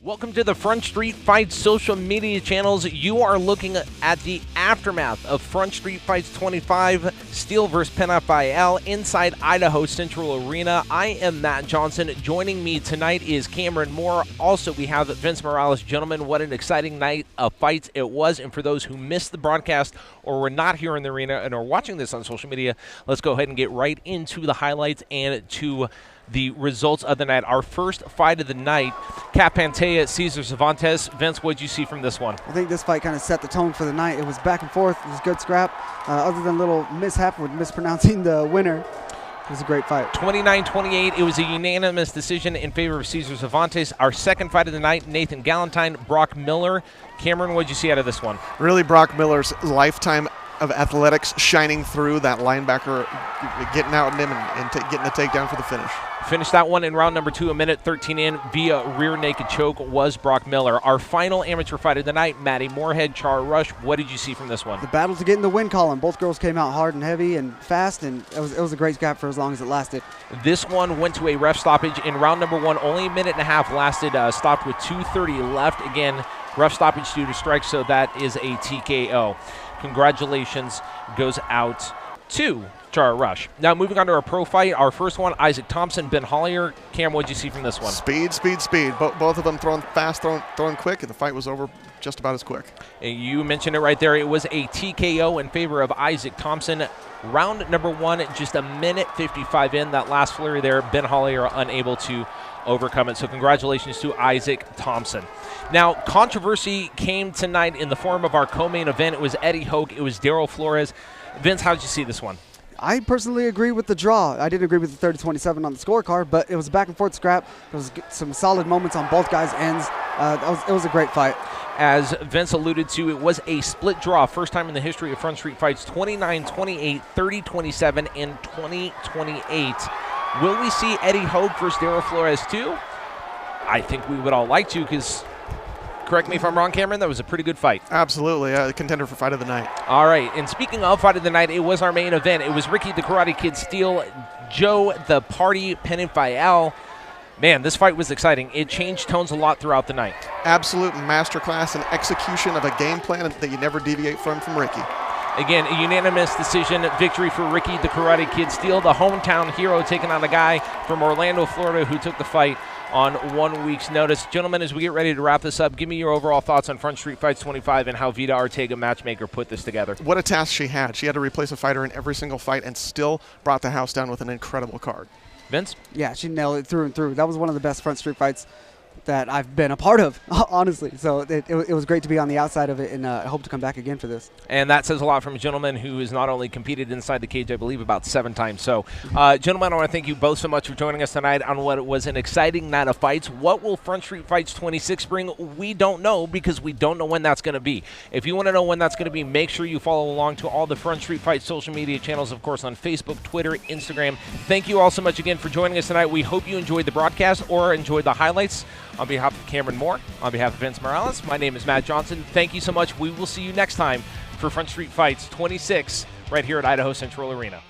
Welcome to the Front Street Fights social media channels. You are looking at the aftermath of Front Street Fights 25, Steele versus Penafiel inside Idaho Central Arena. I am Matt Johnson. Joining me tonight is Kameron Moore. Also, we have Vince Morales. Gentlemen, what an exciting night of fights it was. And for those who missed the broadcast or were not here in the arena and are watching this on social media, let's go ahead and get right into the highlights and to the results of the night. Our first fight of the night, Kameron Cesar Cervantes. Vince, what did you see from this one? I think this fight kind of set the tone for the night. It was back and forth. It was a good scrap. Other than a little mishap with mispronouncing the winner, it was a great fight. 29-28. It was a unanimous decision in favor of Cesar Cervantes. Our second fight of the night, Nathan Galentine, Brock Miller. Cameron, what did you see out of this one? Really, Brock Miller's lifetime of athletics shining through. That linebacker getting out at him and getting the takedown for the finish. Finished that one in round number 2, a minute 13 in, via rear naked choke was Brock Miller. Our final amateur fight of the night, Maddie Moorhead, Char Rush. What did you see from this one? The battle to get in the win column. Both girls came out hard and heavy and fast, and it was a great scrap for as long as it lasted. This one went to a ref stoppage in round number 1. Only a minute and a half lasted, stopped with 2:30 left. Again, ref stoppage due to strike, so that is a TKO. Congratulations goes out to Char Rush. Now moving on to our pro fight, our first one, Isaac Thompson, Ben Hollier. Cam, what did you see from this one? Speed. Both of them throwing fast, throwing quick, and the fight was over just about as quick. And you mentioned it right there. It was a TKO in favor of Isaac Thompson. Round number 1, just a minute 55 in. That last flurry there, Ben Hollier unable to overcome it. So congratulations to Isaac Thompson. Now, controversy came tonight in the form of our co-main event. It was Eddie Hogue. It was Daryl Flores. Vince, how did you see this one? I personally agree with the draw. I didn't agree with the 30-27 on the scorecard, but it was a back-and-forth scrap. There was some solid moments on both guys' ends. It was a great fight. As Vince alluded to, it was a split draw. First time in the history of Front Street Fights, 29-28, 30-27, and 20-28. Will we see Eddie Hogue versus Daryl Flores too? I think we would all like to, because, correct me if I'm wrong, Cameron, that was a pretty good fight. Absolutely, a contender for fight of the night. All right, and speaking of fight of the night, it was our main event. It was Ricky the Karate Kid Steele, Joe the Party Penafiel. Man, this fight was exciting. It changed tones a lot throughout the night. Absolute masterclass and execution of a game plan that you never deviate from Ricky. Again, a unanimous decision victory for Ricky the Karate Kid Steele, the hometown hero, taking on a guy from Orlando, Florida, who took the fight on 1 week's notice. Gentlemen, as we get ready to wrap this up, give me your overall thoughts on Front Street Fights 25 and how Vida Ortega, matchmaker, put this together. What a task she had. She had to replace a fighter in every single fight and still brought the house down with an incredible card. Vince? Yeah, she nailed it through and through. That was one of the best Front Street Fights that I've been a part of, honestly. So it was great to be on the outside of it, and I hope to come back again for this. And that says a lot from a gentleman who has not only competed inside the cage, I believe, about 7 times. So, gentlemen, I want to thank you both so much for joining us tonight on what was an exciting night of fights. What will Front Street Fights 26 bring? We don't know, because we don't know when that's going to be. If you want to know when that's going to be, make sure you follow along to all the Front Street Fights social media channels, of course, on Facebook, Twitter, Instagram. Thank you all so much again for joining us tonight. We hope you enjoyed the broadcast or enjoyed the highlights. On behalf of Kameron Moore, on behalf of Vince Morales, my name is Matt Johnson. Thank you so much. We will see you next time for Front Street Fights 26 right here at Idaho Central Arena.